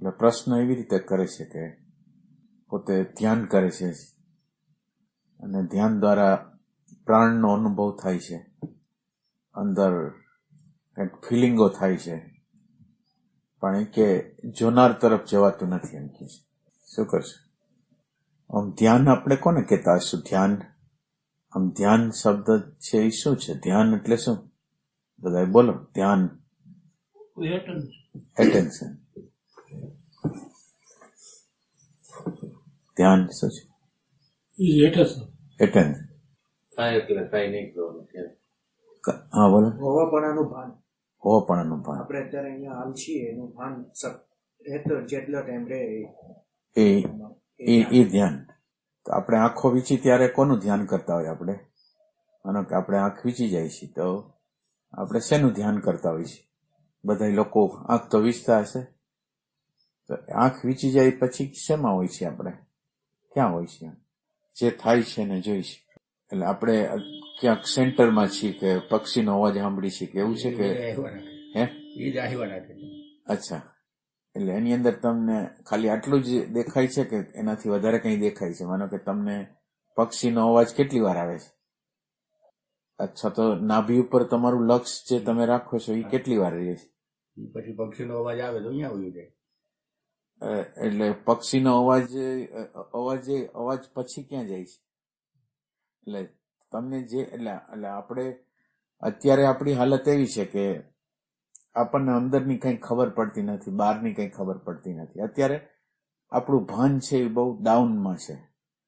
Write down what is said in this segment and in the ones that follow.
એટલે પ્રશ્ન એવી રીતે કરે છે કે પોતે ધ્યાન કરે છે અને ધ્યાન દ્વારા પ્રાણનો અનુભવ થાય છે, અંદર કંઈક ફિલિંગો થાય છે, પણ એ કે જોનાર તરફ જવાતું નથી એમ કે છે. શું કરશે? આમ ધ્યાન આપણે કોને કહેતા હશું? ધ્યાન, આમ ધ્યાન શબ્દ છે એ શું છે? ધ્યાન એટલે શું? બધા બોલો. ધ્યાન, એટેન્શન. ધ્યાન શું છે? એટેન્શન. હા બોલો. હોવાપણાનું ભાન. હોવાપણાનું ભાન. આપણે અત્યારે અહીંયા હાલ છીએ એનું ભાન જેટલો ટાઈમ રહે એ ધ્યાન. તો આપણે આંખો વીચી ત્યારે કોનું ધ્યાન કરતા હોય? આપણે માનો કે આપણે આંખ વીચી જાય છે તો આપણે શેનું ધ્યાન કરતા હોય છે? બધા લોકો આંખ તો વીચતા હશે. તો આંખ વીચી જાય પછી શેમાં હોય છે? આપણે ક્યાં હોય છે? જે થાય છે ને જોઈ છે. એટલે આપણે ક્યાંક સેન્ટરમાં છીએ કે પક્ષીનો અવાજ સાંભળી છે કે એવું છે કે અચ્છા, એટલે એની અંદર તમને ખાલી આટલું જ દેખાય છે કે એનાથી વધારે કંઈ દેખાય છે? માનો કે તમને પક્ષીનો અવાજ કેટલી વાર આવે છે? અચ્છા, તો નાભી ઉપર તમારું લક્ષ જે તમે રાખો છો એ કેટલી વાર રહે છે? પછી પક્ષીનો અવાજ આવે તો અહીંયા આવી જાય. એટલે પક્ષીનો અવાજ પછી ક્યાં જાય છે? એટલે તમને જે એટલે આપણે અત્યારે આપણી હાલત એવી છે કે આપણને અંદરની કંઈ ખબર પડતી નથી, બહારની કંઈ ખબર પડતી નથી. અત્યારે આપણું ભાન છે એ બહુ ડાઉનમાં છે.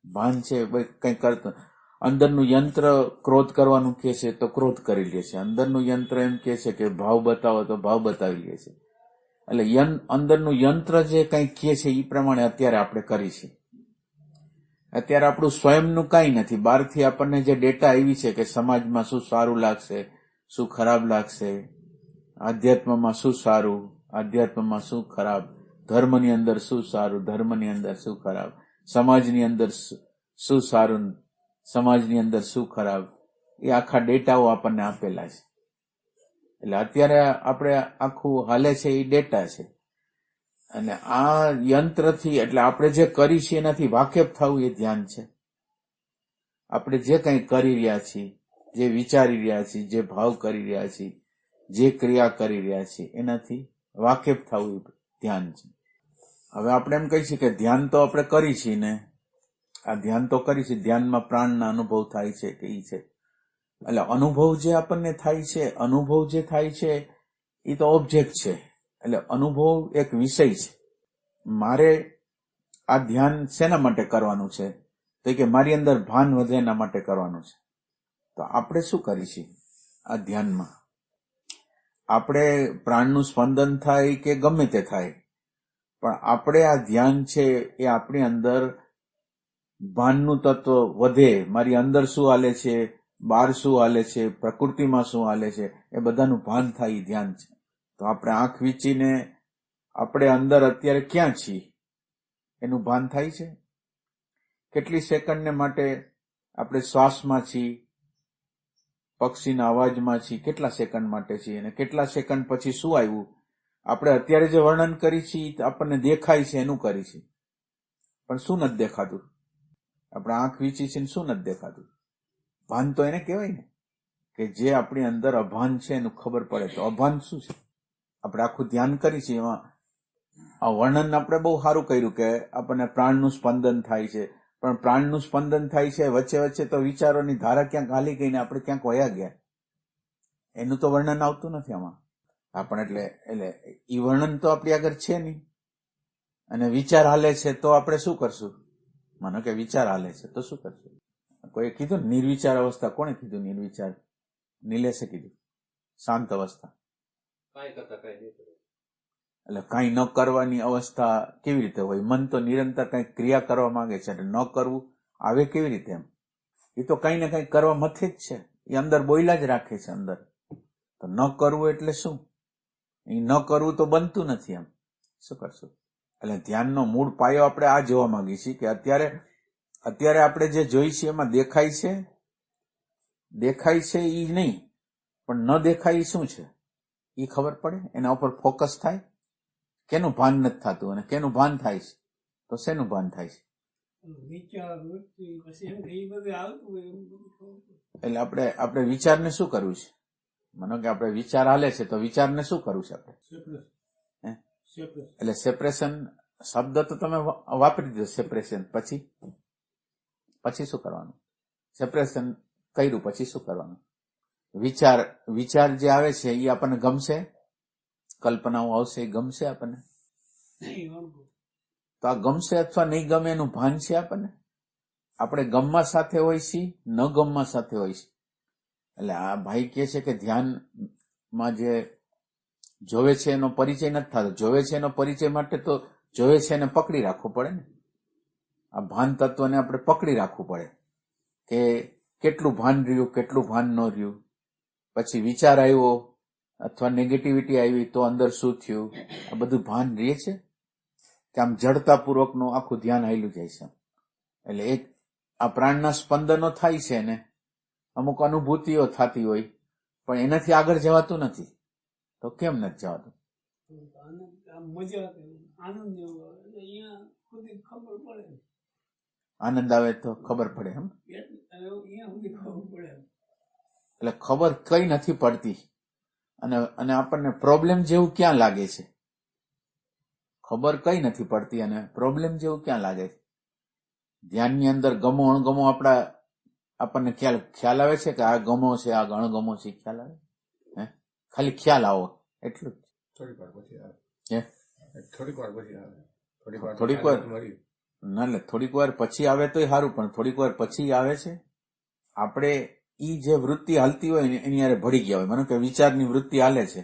ભાન છે કંઈ કરતું, અંદરનું યંત્ર ક્રોધ કરવાનું કહે છે તો ક્રોધ કરી લે છે, અંદરનું યંત્ર એમ કહે છે કે ભાવ બતાવો તો ભાવ બતાવી લે છે. એટલે અંદરનું યંત્ર જે કંઈ કહે છે એ પ્રમાણે અત્યારે આપણે કરી છે. અત્યારે આપણું સ્વયંનું કાંઈ નથી. બહારથી આપણને જે ડેટા આવી છે કે સમાજમાં શું સારું લાગશે, શું ખરાબ લાગશે, આધ્યાત્મમાં શું સારું, આધ્યાત્મમાં શું ખરાબ, ધર્મની અંદર શું સારું, ધર્મની અંદર શું ખરાબ, સમાજની અંદર શું સારું, સમાજની અંદર શું ખરાબ, એ આખા ડેટાઓ આપણને આપેલા છે. એટલે અત્યારે આપણે આખું હાલે છે એ ડેટા છે. અને આ યંત્રથી એટલે આપણે જે કરી છીએ એનાથી વાકેફ થવું એ ધ્યાન છે. આપણે જે કંઈ કરી રહ્યા છીએ, જે વિચારી રહ્યા છીએ, જે ભાવ કરી રહ્યા છીએ, જે ક્રિયા કરી રહ્યા છીએ એનાથી વાકેફ થવું ધ્યાન છે. હવે આપણે એમ કહી છીએ કે ધ્યાન તો આપણે કરી છીએ ને, આ ધ્યાન તો કરી છે, ધ્યાનમાં પ્રાણના અનુભવ થાય છે કે ઈ છે. એટલે અનુભવ જે આપણને થાય છે, અનુભવ જે થાય છે એ તો ઓબ્જેક્ટ છે. એટલે અનુભવ એક વિષય છે. મારે આ ધ્યાન શેના માટે કરવાનું છે? તો કે મારી અંદર ભાન વધે એના માટે કરવાનું છે. તો આપણે શું કરી છીએ આ ધ્યાનમાં? આપણે પ્રાણનું સ્પંદન થાય કે ગમે તે થાય, પણ આપણે આ ધ્યાન છે એ આપણી અંદર ભાનનું તત્વ વધે. મારી અંદર શું હાલે છે, બહાર શું હાલે છે, પ્રકૃતિમાં શું હાલે છે, એ બધાનું ભાન થાય એ ધ્યાન છે. તો આપણે આંખ વીંચીને આપણે અંદર અત્યારે ક્યાં છીએ એનું ભાન થાય છે? કેટલી સેકન્ડને માટે આપણે શ્વાસમાં છીએ, પક્ષીના અવાજમાં છીએ, કેટલા સેકન્ડ માટે છીએ, અને કેટલા સેકન્ડ પછી શું આવ્યું? આપણે અત્યારે જે વર્ણન કરી છીએ આપણને દેખાય છે એનું કરી છે, પણ શું નથી દેખાતું? આપણે આંખ વીંચી છે ને શું નથી દેખાતું? ભાન તો એને કહેવાય ને, કે જે આપણી અંદર અભાન છે એનું ખબર પડે. તો અભાન શું છે? આપણે આખું ધ્યાન કરી છે એમાં આ વર્ણન આપણે બહુ સારું કર્યું કે આપણને પ્રાણનું સ્પંદન થાય છે, પણ પ્રાણનું સ્પંદન થાય છે વચ્ચે વચ્ચે તો વિચારોની ધારા ક્યાંક હાલી ગઈને આપણે ક્યાંક વયા ગયા, એનું તો વર્ણન આવતું નથી આમાં. આપણે એટલે એ વર્ણન તો આપણી આગળ છે નહીં. અને વિચાર હાલે છે તો આપણે શું કરશું? માનો કે વિચાર હાલે છે તો શું કરશું? કોઈ કીધું ને નિર્વિચાર અવસ્થા? કોણે કીધું નિર્વિચાર? નિલેશે કીધું. શાંત અવસ્થા. એટલે કાંઈ ન કરવાની અવસ્થા કેવી રીતે હોય? મન તો નિરંતર કંઈક ક્રિયા કરવા માંગે છે, એટલે ન કરવું આવે કેવી રીતે? એમ એ તો કંઈ ને કંઈક કરવા મથે જ છે, એ અંદર બોયલા જ રાખે છે અંદર. તો ન કરવું એટલે શું? એ ન કરવું તો બનતું નથી. એમ શું કરશું? એટલે ધ્યાનનો મૂળ પાયો આપણે આ જોવા માંગીએ છીએ કે અત્યારે આપણે જે જોઈ છીએ એમાં દેખાય છે એ નહીં, પણ ન દેખાય શું છે એ ખબર પડે, એના ઉપર ફોકસ થાય. કેનું ભાન નથી થતું અને કેનું ભાન થાય છે? તો શેનું ભાન થાય છે? વિચાર વૃત્તિ પછી એમ કે એ બધું આવતું હોય એમ બધું ખબર પડે. એટલે આપણે વિચારને શું કરવું છે? માનો કે આપણે વિચાર હાલે છે તો વિચારને શું કરવું છે આપણે? Separate. હે? Separate. એટલે સેપરેશન શબ્દ તો તમે વાપરી દીધો, સેપરેશન. પછી શું કરવાનું? સેપરેશન કર્યું પછી શું કરવાનું? વિચાર જે આવે છે એ આપણને ગમશે? કલ્પનાઓ આવશે એ ગમશે આપણને? નહીં વાંધો. તો આ ગમશે અથવા નહીં ગમે એનું ભાન છે આપણને? આપણે ગમવા સાથે હોય છીએ, ન ગમવા સાથે હોય છે. એટલે આ ભાઈ કહે છે કે ધ્યાનમાં જે જોવે છે એનો પરિચય નથી થતો. જોવે છે એનો પરિચય માટે તો જોવે છે એને પકડી રાખવો પડે ને. આ ભાન તત્વને આપણે પકડી રાખવું પડે કે કેટલું ભાન રહ્યું, કેટલું ભાન ન રહ્યું. પછી વિચાર આવ્યો અથવા નેગેટિવિટી આવી તો અંદર શું થયું, આ બધું ભાન રહે છે કે આમ જડતાપૂર્વકનું આખું ધ્યાન હાલ્યું જાય છે. એટલે એક આ પ્રાણના સ્પંદનો થાય છે ને અમુક અનુભૂતિઓ થતી હોય પણ એનાથી આગળ જવાતું નથી. તો કેમ નથી જવાતું? આનંદ આમ મજા આવે, આનંદ જેવો આવે. એટલે અહીંયા સુધી ખબર પડે. આનંદ આવે તો ખબર પડે એમ. અહીંયા સુધી ખબર પડે. એટલે ખબર કઈ નથી પડતી અને આપણને પ્રોબ્લેમ જેવું ક્યાં લાગે છે? ખબર કઈ નથી પડતી અને પ્રોબ્લેમ જેવું ક્યાં લાગે છે? ધ્યાનની અંદર ગમો અણગમો આપણને ખ્યાલ આવે છે કે આ ગમો છે, આ અણગમો છે, ખ્યાલ આવે? હે? ખાલી ખ્યાલ આવો એટલું જ. થોડીક વાર પછી આવે. હે? થોડીક વાર પછી આવે. થોડીક વાર ના, એટલે થોડીક વાર પછી આવે તોય સારું, પણ થોડીક વાર પછી આવે છે. આપણે ઈ જે વૃત્તિ હાલતી હોય ને એની હારે ભળી ગયા હોય. માનો કે વિચારની વૃત્તિ હાલે છે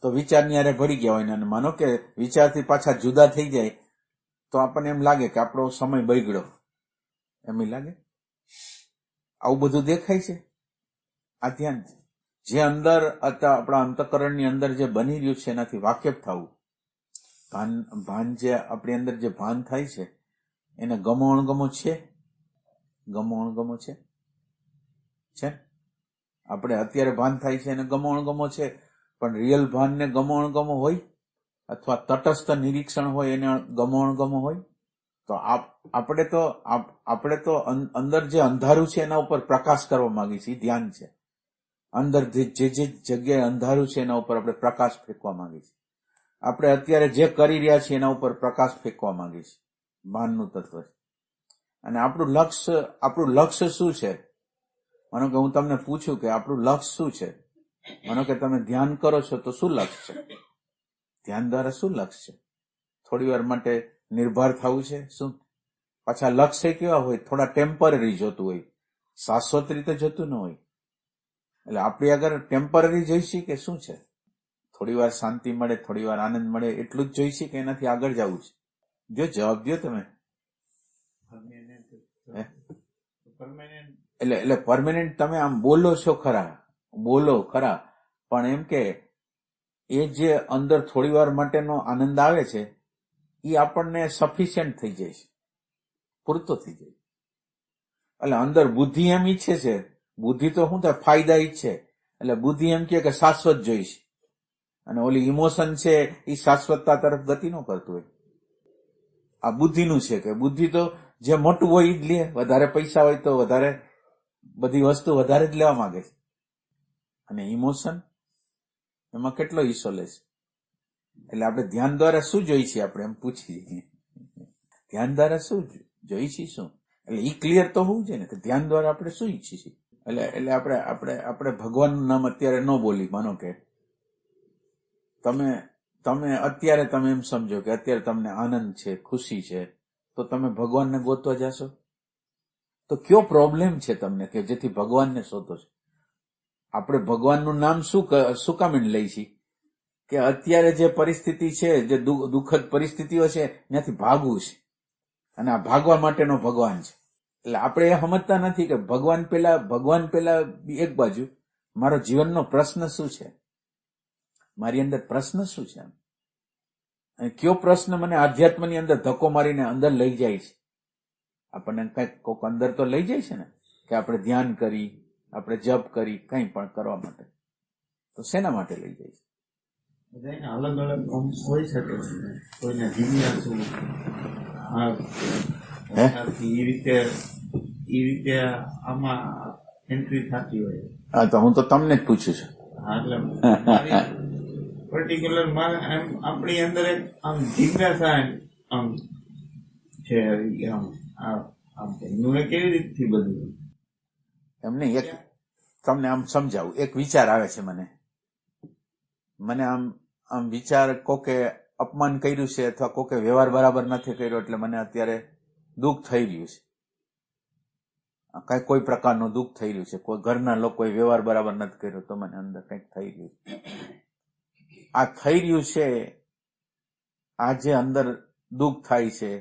તો વિચારની હારે ભળી ગયા હોય ને, અને માનો કે વિચારથી પાછા જુદા થઈ જાય તો આપણને એમ લાગે કે આપણો સમય બગડ્યો, એમ લાગે. આવું બધું દેખાય છે. આ ધ્યાન છે. જે અંદર આપણા અંતઃકરણની અંદર જે બની રહ્યું છે એનાથી વાકેફ થવું. ભાન જે આપણી અંદર જે ભાન થાય છે એને ગમો અણગમો છે? ગમો અણગમો છે? આપણે અત્યારે ભાન થાય છે એને ગમો અણગમો છે, પણ રિયલ ભાનને ગમો અણગમો હોય અથવા તટસ્થ નિરીક્ષણ હોય એને ગમો અણગમો હોય? તો આપણે તો અંદર જે અંધારું છે એના ઉપર પ્રકાશ કરવા માંગીએ છીએ. ધ્યાન છે. અંદર જે જગ્યાએ અંધારું છે એના ઉપર આપણે પ્રકાશ ફેંકવા માંગીએ છીએ. આપણે અત્યારે જે કરી રહ્યા છીએ એના ઉપર પ્રકાશ ફેંકવા માંગીએ છીએ. ભાનનું તત્વ છે. અને આપણું લક્ષ્ય શું છે? માનો કે હું તમને પૂછું કે આપણું લક્ષ્ય શું છે? માનો કે તમે ધ્યાન કરો છો તો શું લક્ષ્ય છે? ધ્યાન દ્વારા શું લક્ષ્ય છે? થોડી વાર માટે નિર્ભર થવું છે? શું? પાછા લક્ષ્ય કેવા હોય? થોડા ટેમ્પરરી જોતું હોય, શાશ્વત રીતે જોતું ન હોય. એટલે આપણે આગળ ટેમ્પરરી જોઈશી કે શું છે? થોડી વાર શાંતિ મળે, થોડી વાર આનંદ મળે એટલું જ જોઈશી કે એનાથી આગળ જવું છે? જો જવાબ દો તમે. એટલે પરમેનન્ટ તમે આમ બોલો છો ખરા, પણ એમ કે એ જે અંદર થોડી વાર માટેનો આનંદ આવે છે એ આપણને સફિશિયન્ટ થઈ જાય છે, પૂરતો થઈ જાય. એટલે અંદર બુદ્ધિ એમ ઈચ્છે છે, બુદ્ધિ તો શું થાય? ફાયદા ઈચ્છે. એટલે બુદ્ધિ એમ કે શાશ્વત જોઈશ, અને ઓલી ઇમોશન છે એ શાશ્વતતા તરફ ગતિ ન કરતું હોય. આ બુદ્ધિનું છે કે બુદ્ધિ તો જે મોટું હોય એ જ લે, વધારે પૈસા હોય તો વધારે બધી વસ્તુ વધારે જ લેવા માંગે છે. અને ઇમોશન એમાં કેટલો હિસ્સો લે છે? એટલે આપણે ધ્યાન દ્વારા શું જોઈ છીએ? આપણે એમ પૂછીએ ધ્યાન દ્વારા શું જોઈ છીએ? શું? એટલે ઈ ક્લિયર તો હોવું જોઈએ ને કે ધ્યાન દ્વારા આપણે શું ઈચ્છીએ છીએ. એટલે આપણે ભગવાનનું નામ અત્યારે ન બોલી. માનો કે તમે અત્યારે તમે એમ સમજો કે અત્યારે તમને આનંદ છે, ખુશી છે, તો તમે ભગવાનને ગોતવા જશો? તો કયો પ્રોબ્લેમ છે તમને કે જેથી ભગવાનને શોધો છો? આપણે ભગવાનનું નામ શું કામ લઈ છીએ? કે અત્યારે જે પરિસ્થિતિ છે, જે દુઃખદ પરિસ્થિતિઓ છે ત્યાંથી ભાગવું છે, અને આ ભાગવા માટેનો ભગવાન છે. એટલે આપણે એ સમજતા નથી કે ભગવાન પેલા એક બાજુ મારો જીવનનો પ્રશ્ન શું છે, મારી અંદર પ્રશ્ન શું છે, અને કયો પ્રશ્ન મને આધ્યાત્મની અંદર ધક્કો મારીને અંદર લઈ જાય છે. આપણને કઈક કોક અંદર તો લઈ જાય છે ને કે આપણે ધ્યાન કરી, આપણે જપ કરી, કંઈ પણ કરવા માટે. તો શેના માટે લઈ જાય છે? બધાને અલગ અલગ કામ હોઈ શકે છે. કોઈને જિજ્ઞાસુ હે? એ રીતે આમાં એન્ટ્રી થતી હોય. હા, તો હું તો તમને જ પૂછું છું. હા, એટલે પર્ટિક્યુલર મારે એમ આપણી અંદર એક આમ જિજ્ઞાસા આમ છે. આમ એનું કેવી રીતથી બધું એમને એક તમને આમ સમજાવું. એક વિચાર આવે છે મને આમ વિચાર કોકે અપમાન કર્યું છે અથવા કોકે વ્યવહાર બરાબર નથી કર્યો એટલે મને અત્યારે દુઃખ થઈ રહ્યું છે. કોઈ પ્રકારનું દુઃખ થઈ રહ્યું છે. કોઈ ઘરના લોકોએ વ્યવહાર બરાબર નથી કર્યો તો મને અંદર કંઈક થઈ રહ્યું છે. આ થઈ રહ્યું છે, આ જે અંદર દુઃખ થાય છે,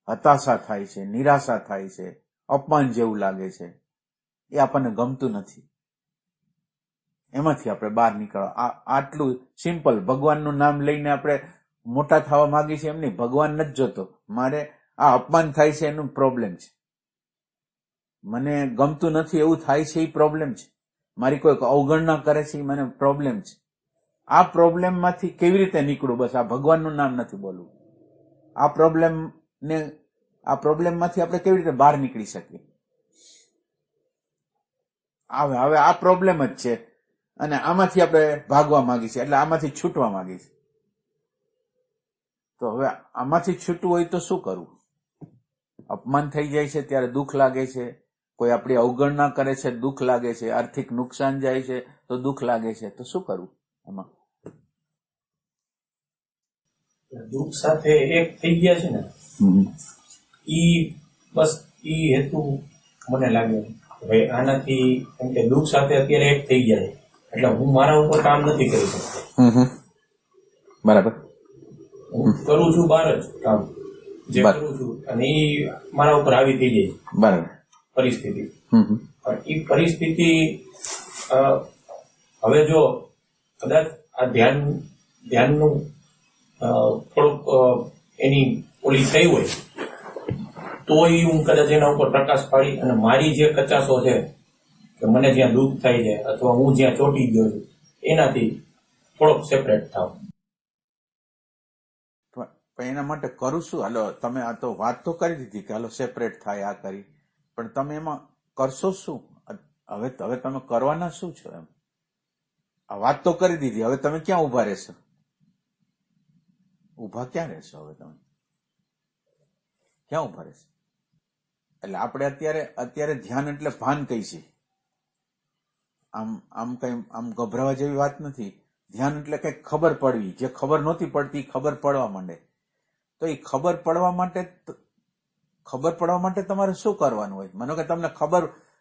હતાશા થાય છે, નિરાશા થાય છે, અપમાન જેવું લાગે છે, એ આપણને ગમતું નથી. એમાંથી આપણે બહાર નીકળવા આટલું સિમ્પલ. ભગવાનનું નામ લઈને આપણે મોટા થવા માંગીએ છીએ એમ નહીં. ભગવાન નથી જોતો. મારે આ અપમાન થાય છે એનું પ્રોબ્લેમ છે. મને ગમતું નથી એવું થાય છે એ પ્રોબ્લેમ છે. મારી કોઈ અવગણના કરે છે એ મને પ્રોબ્લેમ છે. આ પ્રોબ્લેમમાંથી કેવી રીતે નીકળું? બસ આ ભગવાનનું નામ નથી બોલવું. આ પ્રોબ્લેમમાંથી આપણે કેવી રીતે બહાર નીકળી શકીએ? હવે આ પ્રોબ્લેમ જ છે અને આમાંથી આપણે ભાગવા માંગી છીએ, એટલે આમાંથી છૂટવા માંગી છીએ. તો હવે આમાંથી છૂટવું હોય તો શું કરવું? અપમાન થઈ જાય છે ત્યારે દુઃખ લાગે છે, કોઈ આપણી અવગણના કરે છે દુઃખ લાગે છે, આર્થિક નુકસાન જાય છે તો દુઃખ લાગે છે, તો શું કરવું એમાં? દુઃખ સાથે એક થઈ ગયા છે ને, ઈ હેતુ મને લાગે ભાઈ આનાથી, કેમ કે દુઃખ સાથે અત્યારે એક થઈ ગયા છે એટલે હું મારા ઉપર કામ નથી કરી શકતો. બરાબર. હું કરું છું બહાર જ કામ જે કરું છું અને ઈ મારા ઉપર આવી થઈ જાય. બરાબર. પરિસ્થિતિ. પણ ઈ પરિસ્થિતિ હવે જો કદાચ આ ધ્યાનનું થોડુંક એની ઓલી થઈ હોય તો હું કદાચ એના ઉપર પ્રકાશ પાડી અને મારી જે કચાશો છે કે મને જ્યાં દુઃખ થાય છે અથવા હું જ્યાં ચોંટી ગયો છું એનાથી થોડોક સેપરેટ થાવ. પણ એના માટે કરું શું? હાલો, તમે આ તો વાત તો કરી દીધી કે હાલો સેપરેટ થાય, આ કરી, પણ તમે એમાં કરશો શું? હવે તમે કરવાના શું છો? એમ આ વાત તો કરી દીધી, હવે તમે ક્યાં ઉભા રહેશો? ઉભા ક્યાં રહેશો? હવે તમે ક્યાં ઉભા રહેશો? એટલે આપણે અત્યારે ધ્યાન એટલે ભાન કઈ છે? આમ કઈ આમ ગભરાવા જેવી વાત નથી. ધ્યાન એટલે કઈક ખબર પડવી, જે ખબર નહોતી પડતી ખબર પડવા માંડે. તો એ ખબર પડવા માટે તમારે શું કરવાનું હોય? માનો કે તમને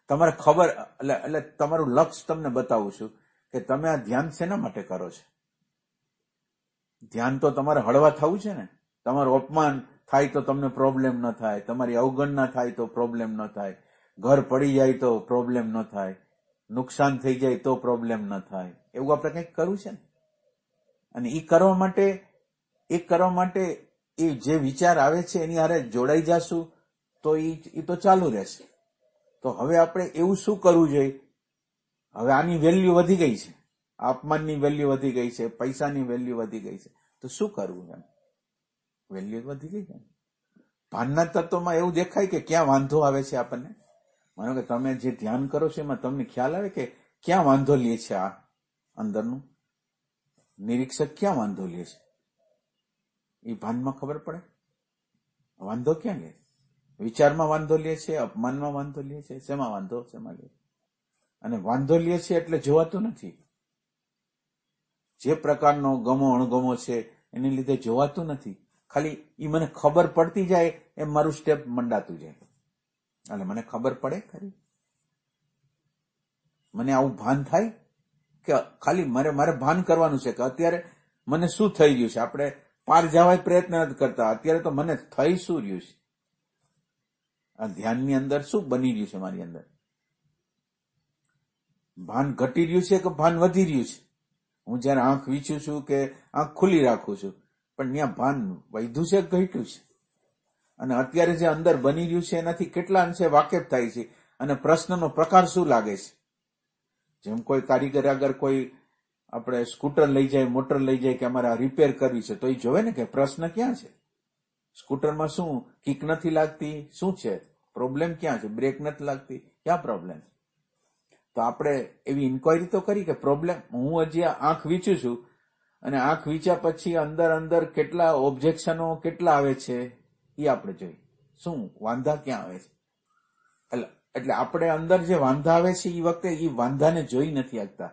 તમારે ખબર એટલે તમારું લક્ષ્ય તમને બતાવું છું કે તમે આ ધ્યાન શેના માટે કરો છો? ધ્યાન તો તમારે હળવા થવું છે ને. તમારું અપમાન થાય તો તમને પ્રોબ્લેમ ન થાય, તમારી અવગણના થાય તો પ્રોબ્લેમ ન થાય, ઘર પડી જાય તો પ્રોબ્લેમ ન થાય, નુકસાન થઈ જાય તો પ્રોબ્લેમ ન થાય, એવું આપણે કંઈક કરવું છે ને. અને એ કરવા માટે એ જે વિચાર આવે છે એની હારે જોડાઈ જશું તો એ તો ચાલુ રહેશે. તો હવે આપણે એવું શું કરવું જોઈએ? હવે આની વેલ્યુ વધી ગઈ છે, અપમાનની વેલ્યુ વધી ગઈ છે, પૈસાની વેલ્યુ વધી ગઈ છે, તો શું કરવું? એમ વેલ્યુ વધી ગઈ છે. ભાનના તત્વમાં એવું દેખાય કે ક્યાં વાંધો આવે છે આપણને. માનો કે તમે જે ધ્યાન કરો છો એમાં તમને ખ્યાલ આવે કે ક્યાં વાંધો લે છે, આ અંદરનું નિરીક્ષક ક્યાં વાંધો લે છે, એ ભાનમાં ખબર પડે. વાંધો ક્યાં લે? વિચારમાં વાંધો લે છે, અપમાનમાં વાંધો લે છે, શેમાં વાંધો શેમાં લે? અને વાંધો લે છે એટલે જોવાતું નથી. જે પ્રકારનો ગમો અણગમો છે એને લીધે જોવાતું નથી. ખાલી એ મને ખબર પડતી જાય એમ મારું સ્ટેપ મંડાતું જાય. એટલે મને ખબર પડે ખરી, મને આવું ભાન થાય કે ખાલી મારે ભાન કરવાનું છે કે અત્યારે મને શું થઈ રહ્યું છે. આપણે પાર જવા પ્રયત્ન નથી કરતા, અત્યારે તો મને થઈ શું રહ્યું છે, આ ધ્યાનની અંદર શું બની રહ્યું છે મારી અંદર? ભાન ઘટી રહ્યું છે કે ભાન વધી રહ્યું છે? હું જયારે આંખ વીંચું છું કે આંખ ખુલ્લી રાખું છું, પણ ત્યાં ભાન વધ્યું છે કે ઘટ્યું છે? અને અત્યારે જે અંદર બની રહ્યું છે એનાથી કેટલા અંશે વાકેફ થાય છે? અને પ્રશ્નનો પ્રકાર શું લાગે છે? જેમ કોઈ કારીગર આગળ કોઈ આપણે સ્કૂટર લઈ જાય, મોટર લઈ જાય કે અમારે આ રિપેર કરવી છે, તો એ જોવે ને કે પ્રશ્ન ક્યાં છે, સ્કૂટરમાં શું કિક નથી લાગતી, શું છે પ્રોબ્લેમ, ક્યાં છે, બ્રેક નથી લાગતી, ક્યાં પ્રોબ્લેમ. તો આપણે એવી ઇન્ક્વાયરી તો કરી કે પ્રોબ્લેમ, હું હજી આંખ વીંચું છું અને આંખ વીંચ્યા પછી અંદર કેટલા ઓબ્જેક્શનો કેટલા આવે છે એ આપણે જોઈએ, શું વાંધા ક્યાં આવે છે. એટલે આપણે અંદર જે વાંધા આવે છે એ વખતે એ વાંધાને જોઈ નથી શકતા.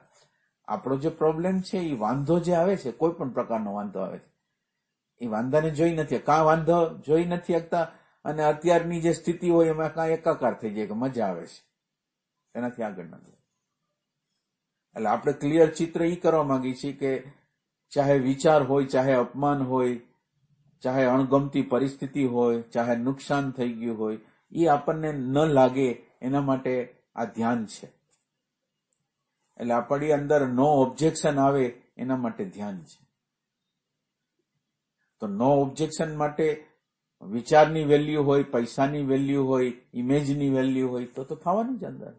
આપણો જે પ્રોબ્લેમ છે એ વાંધો જે આવે છે, કોઈ પણ પ્રકારનો વાંધો આવે છે, એ વાંધાને જોઈ નથી, કાં વાંધો જોઈ નથી શકતા અને અત્યારની જે સ્થિતિ હોય એમાં કાં એકાકાર થઈ જાય કે મજા આવે છે, એનાથી આગળ નથી. એટલે આપણે ક્લિયર ચિત્ર એ કરવા માંગીએ છીએ કે ચાહે વિચાર હોય, ચાહે અપમાન હોય, ચાહે અણગમતી પરિસ્થિતિ હોય, ચાહે નુકસાન થઈ ગયું હોય, એ આપણને ન લાગે એના માટે આ ધ્યાન છે. એટલે આપણી અંદર નો ઓબ્જેક્શન આવે એના માટે ધ્યાન છે. તો નો ઓબ્જેક્શન માટે વિચારની વેલ્યુ હોય, પૈસાની વેલ્યુ હોય, ઇમેજની વેલ્યુ હોય તો થવાનું જ અંદર.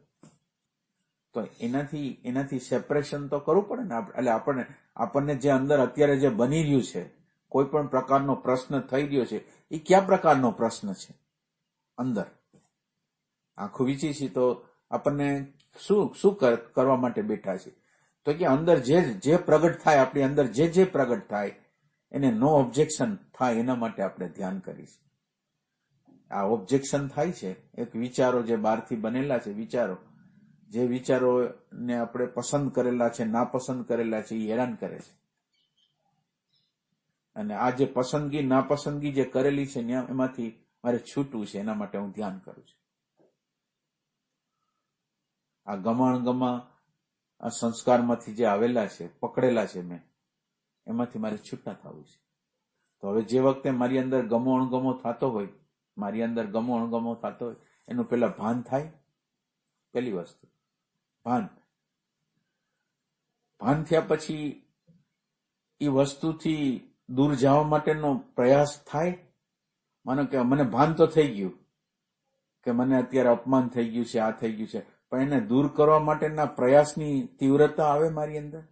તો એનાથી સેપરેશન તો કરવું પડે ને. એટલે આપણને જે અંદર અત્યારે જે બની રહ્યું છે, કોઈ પણ પ્રકારનો પ્રશ્ન થઈ રહ્યો છે, એ કયા પ્રકારનો પ્રશ્ન છે અંદર. આંખો વીંચી છે તો આપણને શું કરવા માટે બેઠા છે, તો કે અંદર જે પ્રગટ થાય, આપણી અંદર જે પ્રગટ થાય એને નો ઓબ્જેક્શન થાય એના માટે આપણે ધ્યાન કરીશું. આ ઓબ્જેક્શન થાય છે એક વિચારો જે બહારથી બનેલા છે, જે વિચારોને આપણે પસંદ કરેલા છે, નાપસંદ કરેલા છે, એ હેરાન કરે છે. અને આ જે પસંદગી નાપસંદગી જે કરેલી છે એમાંથી મારે છૂટવું છે, એના માટે હું ધ્યાન કરું છું. આ ગમા આ સંસ્કારમાંથી જે આવેલા છે, પકડેલા છે મેં, એમાંથી મારે છૂટા થવું છે. તો હવે જે વખતે મારી અંદર ગમો અણગમો થતો હોય, એનું પેલા ભાન થાય. પેલી વસ્તુ ભાન થયા પછી એ વસ્તુથી દૂર જવા માટેનો પ્રયાસ થાય. માનો કે મને ભાન તો થઈ ગયું કે મને અત્યારે અપમાન થઈ ગયું છે, આ થઈ ગયું છે, પણ એને દૂર કરવા માટેના પ્રયાસની તીવ્રતા આવે મારી અંદર.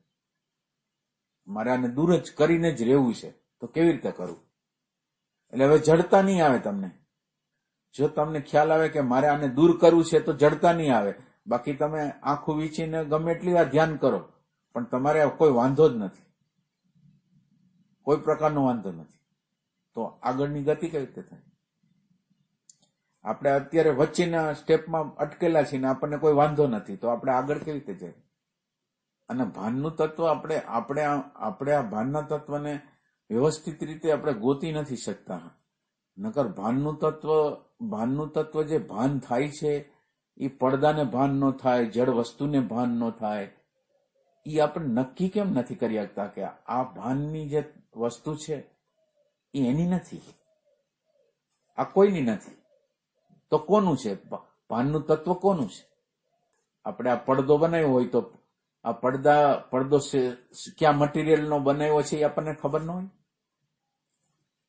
મારે આને દૂર જ કરીને જ રહેવું છે, તો કેવી રીતે કરવું? એટલે હવે જડતા નહીં આવે તમને. જો તમને ખ્યાલ આવે કે મારે આને દૂર કરવું છે તો જડતા નહીં આવે. બાકી તમે આંખું વીંચીને ગમે એટલી વાર ધ્યાન કરો પણ તમારે કોઈ વાંધો જ નથી, કોઈ પ્રકારનો વાંધો નથી. તો આગળની ગતિ કઈ રીતે થાય? આપણે અત્યારે વચ્ચેના સ્ટેપમાં અટકેલા છીએ ને આપણને કોઈ વાંધો નથી, તો આપણે આગળ કેવી રીતે જાય? અને ભાનનું તત્વ આપણે આ ભાનના તત્વને વ્યવસ્થિત રીતે આપણે ગોતી નથી શકતા. નકર ભાનનું તત્વ જે ભાન થાય છે એ પડદાને ભાન ન થાય, જડ વસ્તુને ભાન ન થાય, એ આપણે નક્કી કેમ નથી કરી શકતા કે આ ભાનની જે વસ્તુ છે એ એની નથી, આ કોઈની નથી. તો કોનું છે? ભાનનું તત્વ કોનું છે? આપણે આ પડદો બનાવ્યો હોય તો આ પડદો ક્યાં મટીરિયલનો બનાવ્યો છે એ આપણને ખબર ન હોય.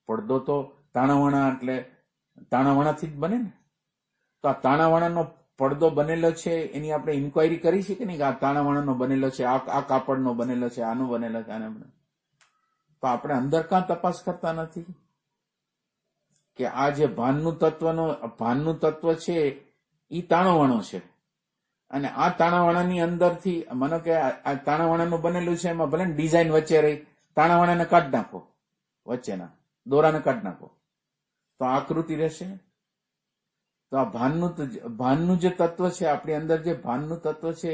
પડદો તો તાણાવાણાથી જ બને ને. તો આ તાણાવાણાનો પડદો બનેલો છે એની આપણે ઇન્ક્વાયરી કરી છે કે નહીં, કે આ તાણાવાણાનો બનેલો છે, આ કાપડનો બનેલો છે, આનો બનેલો છે, આને બનેલો. તો આપણે અંદર કાં તપાસ કરતા નથી કે આ જે ભાનનું તત્વ છે એ તાણાવાણો છે, અને આ તાણાવાણાની અંદરથી માનો કે આ તાણાવાણાનું બનેલું છે, એમાં ભલે ડિઝાઇન વચ્ચે રહી, તાણાવાણાને કાઢી નાખો, વચ્ચેના દોરાને કાઢી નાખો તો આકૃતિ રહેશે. તો આ ભાનનું જે તત્વ છે, આપણી અંદર જે ભાનનું તત્વ છે,